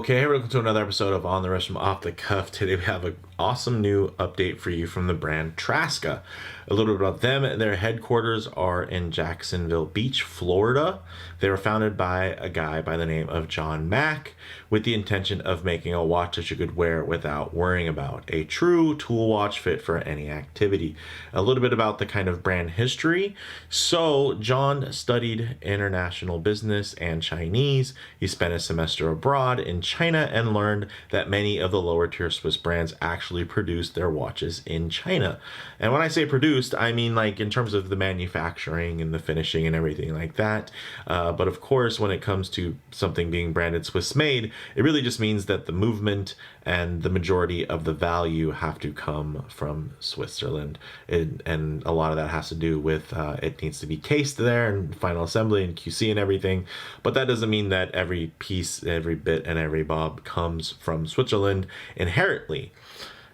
Okay, welcome to another episode of On the Rush from Off the Cuff. Today we have an awesome new update for you from the brand Traska. A little bit about them. Their headquarters are in Jacksonville Beach, Florida. They were founded by a guy by the name of John Mack with the intention of making a watch that you could wear without worrying about. A true tool watch fit for any activity. A little bit about the kind of brand history. So John studied international business and Chinese. He spent a semester abroad in China and learned that many of the lower tier Swiss brands actually produce their watches in China. And when I say produced, I mean like in terms of the manufacturing and the finishing and everything like that. But of course, when it comes to something being branded Swiss made, it really just means that the movement and the majority of the value have to come from Switzerland. And a lot of that has to do with it needs to be cased there and final assembly and QC and everything. But that doesn't mean that every piece, every bit, and every bob comes from Switzerland inherently.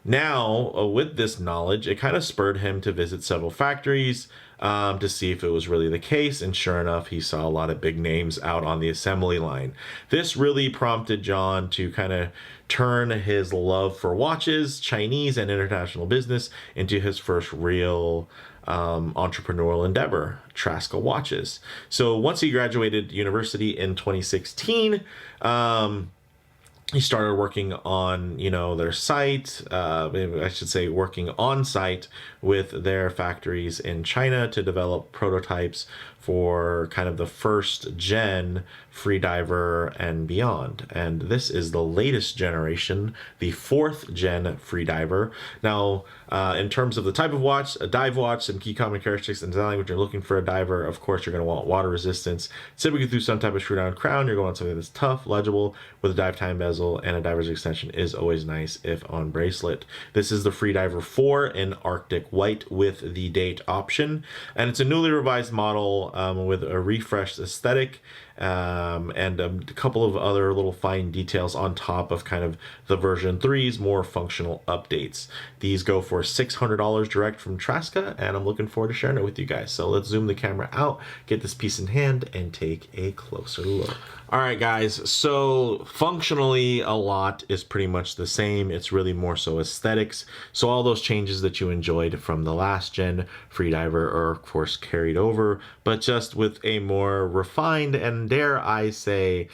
Now, with this knowledge, it kind of spurred him to visit several factories to see if it was really the case. And sure enough, he saw a lot of big names out on the assembly line. This really prompted John to kind of turn his love for watches, Chinese and international business, into his first real entrepreneurial endeavor, Traska Watches. So once he graduated university in 2016, he started working on, their site, I should say working on site with their factories in China to develop prototypes for kind of the first gen Freediver and beyond. And this is the latest generation, the fourth gen Freediver. Now, in terms of the type of watch, a dive watch, some key common characteristics and design, when you're looking for a diver, of course, you're going to want water resistance. Typically through some type of screw down crown, you're going to want something that's tough, legible, with a dive time bezel, and a diver's extension is always nice if on bracelet. This is the Freediver 4 in Arctic White with the date option, and it's a newly revised model with a refreshed aesthetic and a couple of other little fine details on top of kind of the version 3's more functional updates. These go for $600 direct from Traska, and I'm looking forward to sharing it with you guys. So let's zoom the camera out, get this piece in hand, and take a closer look. All right, guys, so functionally a lot is pretty much the same. It's really more so aesthetics. So all those changes that you enjoyed from the last gen Freediver are of course carried over, but just with a more refined and, dare I say,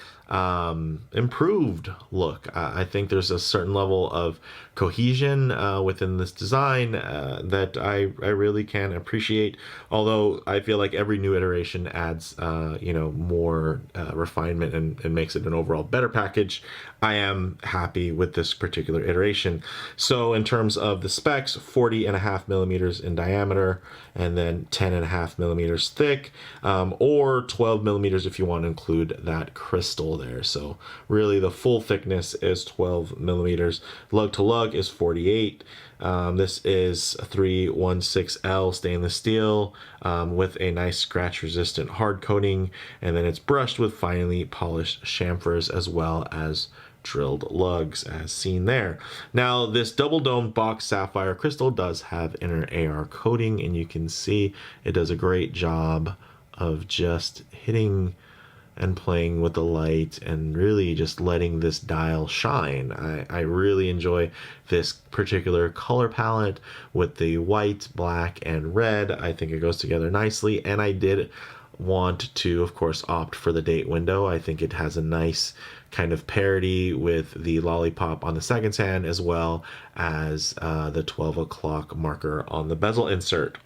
improved look. I think there's a certain level of cohesion within this design that I really can appreciate, although I feel like every new iteration adds more refinement and makes it an overall better package. I am happy with this particular iteration. So in terms of the specs, 40.5 millimeters in diameter and then 10.5 millimeters thick, or 12 millimeters if you want to include that crystal there. So really the full thickness is 12 millimeters. Lug to lug is 48. This is 316L stainless steel with a nice scratch resistant hard coating, and then it's brushed with finely polished chamfers as well as drilled lugs as seen there. Now this double domed box sapphire crystal does have inner AR coating, and you can see it does a great job of just hitting and playing with the light and really just letting this dial shine. I really enjoy this particular color palette with the white, black, and red. I think it goes together nicely, and I did want to, of course, opt for the date window. I think it has a nice kind of parity with the lollipop on the seconds hand as well as the 12 o'clock marker on the bezel insert.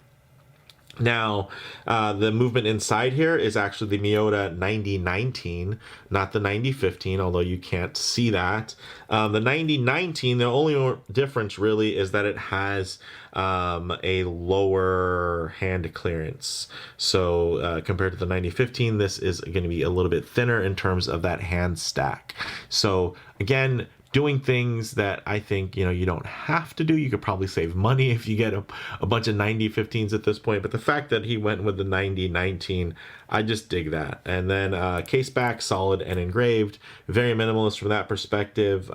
Now, the movement inside here is actually the Miyota 9019, not the 9015, although you can't see that. The 9019, the only difference really is that it has a lower hand clearance. So compared to the 9015, this is going to be a little bit thinner in terms of that hand stack. So again, doing things that I think, you know, you don't have to do. You could probably save money if you get a bunch of 9015s at this point. But the fact that he went with the 9019, I just dig that. And then case back, solid and engraved. Very minimalist from that perspective.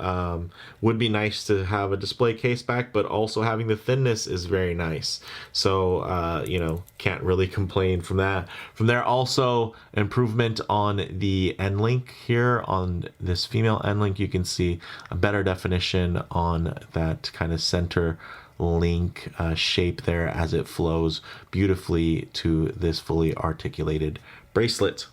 Would be nice to have a display case back, but also having the thinness is very nice. So, you know, can't really complain from that. From there, also improvement on the end link here on this female end link. You can see a better definition on that kind of center link shape there as it flows beautifully to this fully articulated bracelet.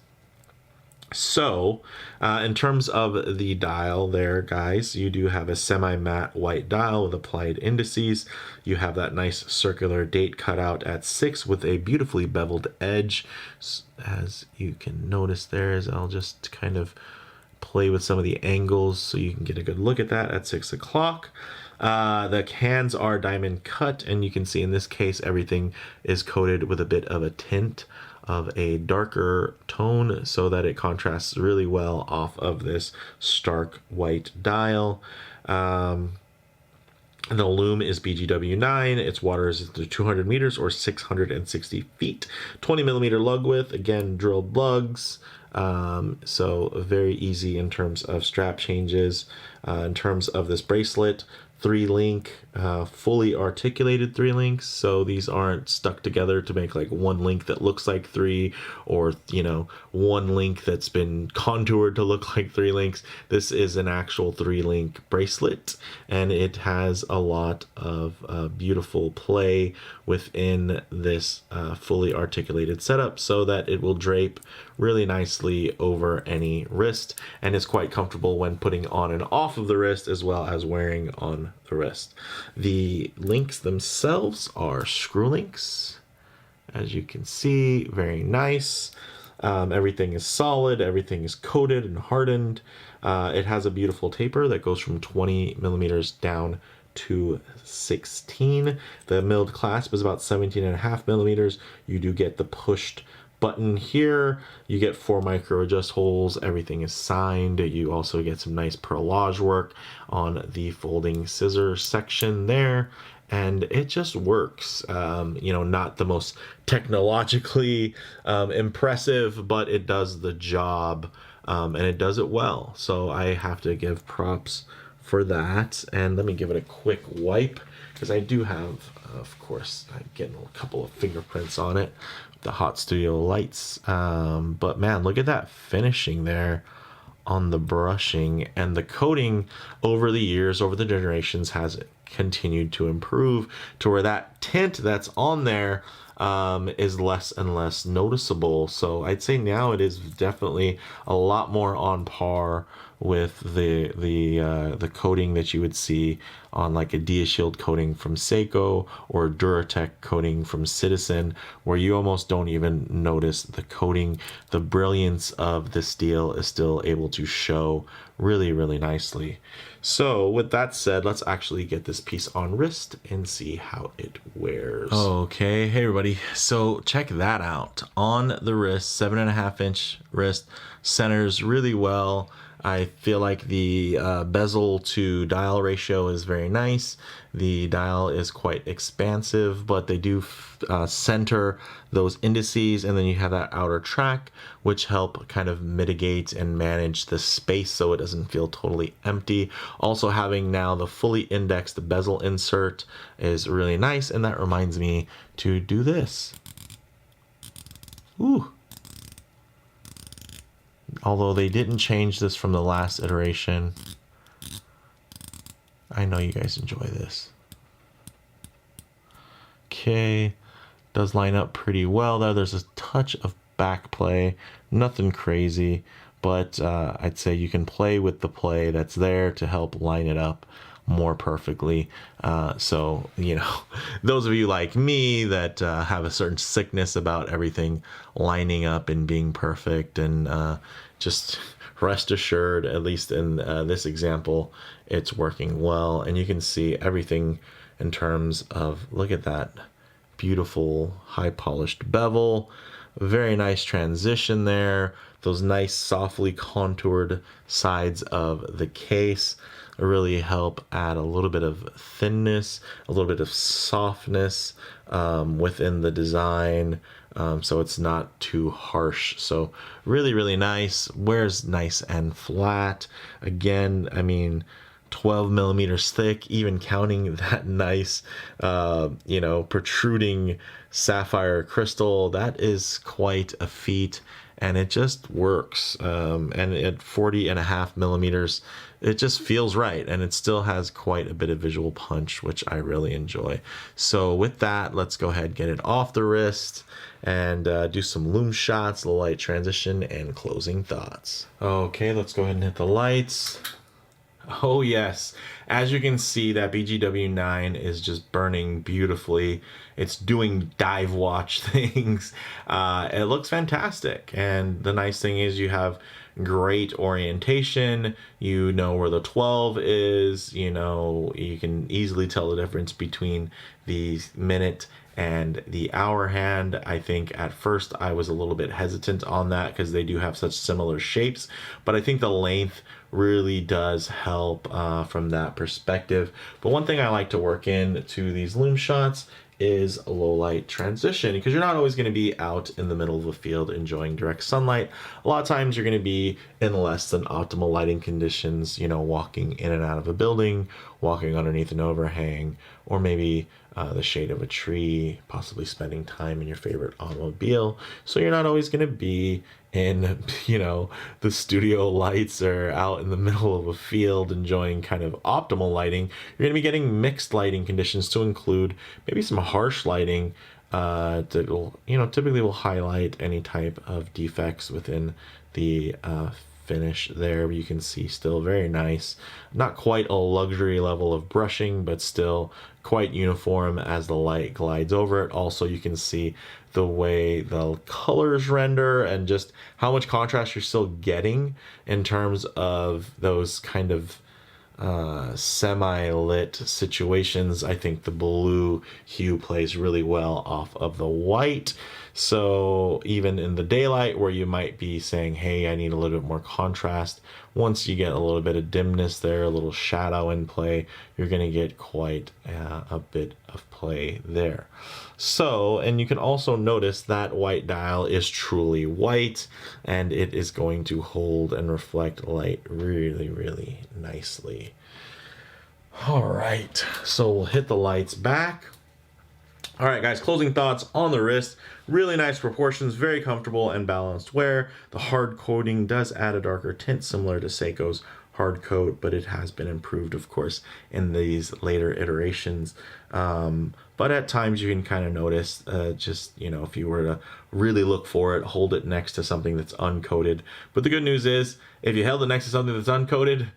So in terms of the dial there, guys, you do have a semi-matte white dial with applied indices. You have that nice circular date cutout at 6 with a beautifully beveled edge. As you can notice there, as I'll just kind of play with some of the angles so you can get a good look at that at 6 o'clock. The hands are diamond cut, and you can see in this case everything is coated with a bit of a tint of a darker tone so that it contrasts really well off of this stark white dial. And the Lume is BGW9. Its water is 200 meters or 660 feet. 20 millimeter lug width, again, drilled lugs. So very easy in terms of strap changes. In terms of this bracelet, 3-link, fully articulated 3 links. So these aren't stuck together to make like one link that looks like 3, or, you know, one link that's been contoured to look like 3 links. This is an actual 3-link bracelet, and it has a lot of beautiful play within this fully articulated setup so that it will drape really nicely over any wrist, and is quite comfortable when putting on and off of the wrist as well as wearing on the wrist. The links themselves are screw links, as you can see, very nice. Everything is solid, everything is coated and hardened. It has a beautiful taper that goes from 20 millimeters down to 16. The milled clasp is about 17.5 millimeters. You do get the pushed button here. You get 4 micro adjust holes. Everything is signed. You also get some nice perlage work on the folding scissor section there, and it just works. You know, not the most technologically impressive, but it does the job, and it does it well. So I have to give props for that. And let me give it a quick wipe, because I do have, of course, I'm getting a couple of fingerprints on it, the Hot Studio lights. But man, look at that finishing there on the brushing, and the coating over the years, over the generations, has continued to improve to where that tint that's on there is less and less noticeable. So I'd say now it is definitely a lot more on par with the coating that you would see on like a DiaShield coating from Seiko or Duratec coating from Citizen, where you almost don't even notice the coating. The brilliance of the steel is still able to show really, really nicely. So with that said, let's actually get this piece on wrist and see how it wears. Okay, hey everybody, so check that out. On the wrist, 7.5-inch wrist, centers really well. I feel like the bezel to dial ratio is very nice. The dial is quite expansive, but they do center those indices, and then you have that outer track, which help kind of mitigate and manage the space so it doesn't feel totally empty. Also, having now the fully indexed bezel insert is really nice, and that reminds me to do this. Ooh. Although they didn't change this from the last iteration, I know you guys enjoy this. Okay, does line up pretty well there. There's a touch of back play, nothing crazy, but I'd say you can play with the play that's there to help line it up more perfectly. So, you know, those of you like me that have a certain sickness about everything lining up and being perfect, and just rest assured, at least in this example, it's working well. And you can see everything in terms of, look at that beautiful high polished bevel, very nice transition there, those nice softly contoured sides of the case. really help add a little bit of thinness, a little bit of softness within the design. So it's not too harsh. So really, really nice. Wears nice and flat. Again, I mean, 12 millimeters thick, even counting that nice, protruding sapphire crystal. That is quite a feat, and it just works. And at 40.5 millimeters, it just feels right, and it still has quite a bit of visual punch, which I really enjoy. So with that, let's go ahead and get it off the wrist and do some lume shots, low light transition, and closing thoughts. Okay, let's go ahead and hit the lights. Oh yes, as you can see, that BGW9 is just burning beautifully. It's doing dive watch things. It looks fantastic, and the nice thing is you have great orientation. You know where the 12 is. You can easily tell the difference between the minute and the hour hand. I think at first I was a little bit hesitant on that because they do have such similar shapes, but I think the length really does help from that perspective. But one thing I like to work in to these lume shots is a low light transition, because you're not always going to be out in the middle of a field enjoying direct sunlight. A lot of times you're going to be in less than optimal lighting conditions, walking in and out of a building, walking underneath an overhang, or maybe the shade of a tree, possibly spending time in your favorite automobile. So you're not always going to be in, the studio lights or out in the middle of a field enjoying kind of optimal lighting. You're going to be getting mixed lighting conditions to include maybe some harsh lighting that will, typically will highlight any type of defects within the finish there. You can see still very nice, not quite a luxury level of brushing, but still quite uniform as the light glides over it. Also, you can see the way the colors render and just how much contrast you're still getting in terms of those kind of semi-lit situations. I think the blue hue plays really well off of the white. So even in the daylight where you might be saying, hey, I need a little bit more contrast, once you get a little bit of dimness there, a little shadow in play, you're going to get quite a bit of play there. So, and you can also notice that white dial is truly white, and it is going to hold and reflect light really, really nicely. All right, so we'll hit the lights back. All right, guys, closing thoughts on the wrist. Really nice proportions, very comfortable and balanced wear. The hard coating does add a darker tint similar to Seiko's hard coat, but it has been improved, of course, in these later iterations. But at times you can kind of notice, if you were to really look for it, hold it next to something that's uncoated. But the good news is, if you held it next to something that's uncoated,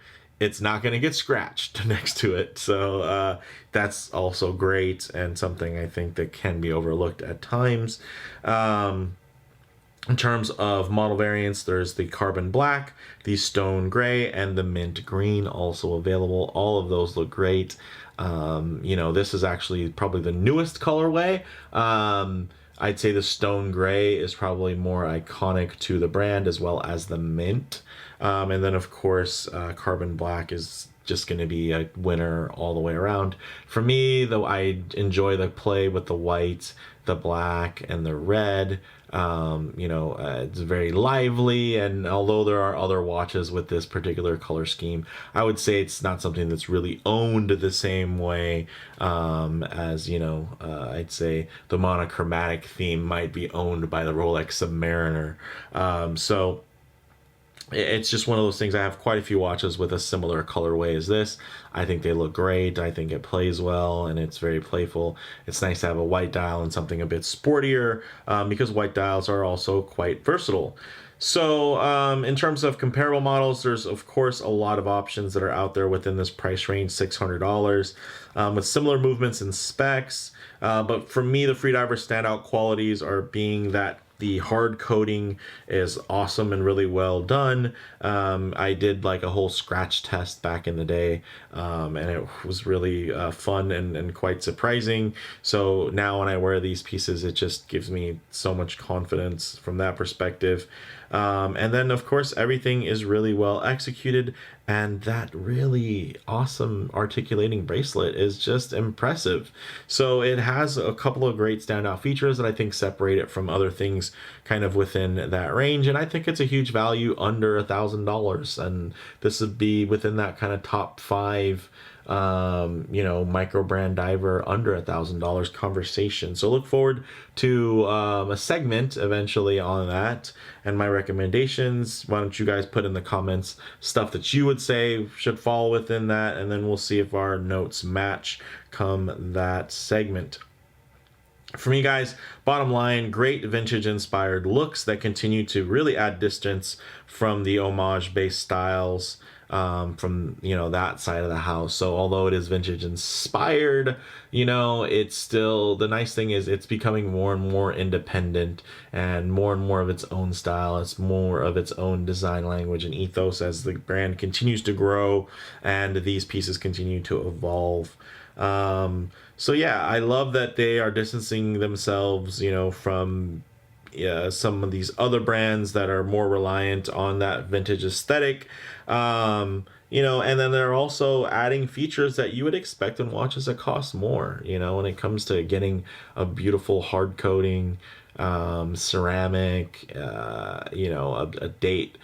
it's not going to get scratched next to it. So that's also great, and something I think that can be overlooked at times. In terms of model variants, there's the carbon black, the stone gray, and the mint green also available. All of those look great. This is actually probably the newest colorway. I'd say the stone gray is probably more iconic to the brand, as well as the mint. And then, of course, carbon black is just going to be a winner all the way around. For me, though, I enjoy the play with the white, the black, and the red. It's very lively, and although there are other watches with this particular color scheme, I would say it's not something that's really owned the same way as, I'd say the monochromatic theme might be owned by the Rolex Submariner. So it's just one of those things. I have quite a few watches with a similar colorway as this. I think they look great. I think it plays well, and it's very playful. It's nice to have a white dial and something a bit sportier, because white dials are also quite versatile. So in terms of comparable models, there's of course a lot of options that are out there within this price range, $600, with similar movements and specs. But for me, the Freediver standout qualities are being that the hard coating is awesome and really well done. I did like a whole scratch test back in the day, and it was really fun and quite surprising. So now when I wear these pieces, it just gives me so much confidence from that perspective. And then, of course, everything is really well executed. and that really awesome articulating bracelet is just impressive. So it has a couple of great standout features that I think separate it from other things kind of within that range, and I think it's a huge value under $1,000, and this would be within that kind of top 5 micro brand diver under $1,000 conversation. So look forward to a segment eventually on that and my recommendations. Why don't you guys put in the comments stuff that you would say should fall within that, and then we'll see if our notes match come that segment. For me, guys, bottom line, great vintage inspired looks that continue to really add distance from the homage based styles from that side of the house. So although it is vintage inspired, it's still, the nice thing is it's becoming more and more independent and more of its own style. It's more of its own design language and ethos as the brand continues to grow and these pieces continue to evolve. So yeah, I love that they are distancing themselves, from some of these other brands that are more reliant on that vintage aesthetic. And then they're also adding features that you would expect in watches that cost more, when it comes to getting a beautiful hard coating, ceramic, a date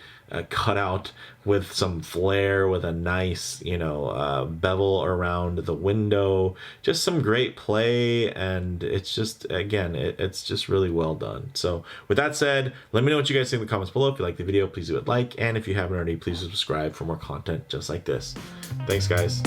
cut out with some flair, with a nice, bevel around the window, just some great play, and it's just, again, it's just really well done. So with that said, let me know what you guys think in the comments below. If you like the video, please do a like, and if you haven't already, please subscribe for more content just like this. Thanks, guys.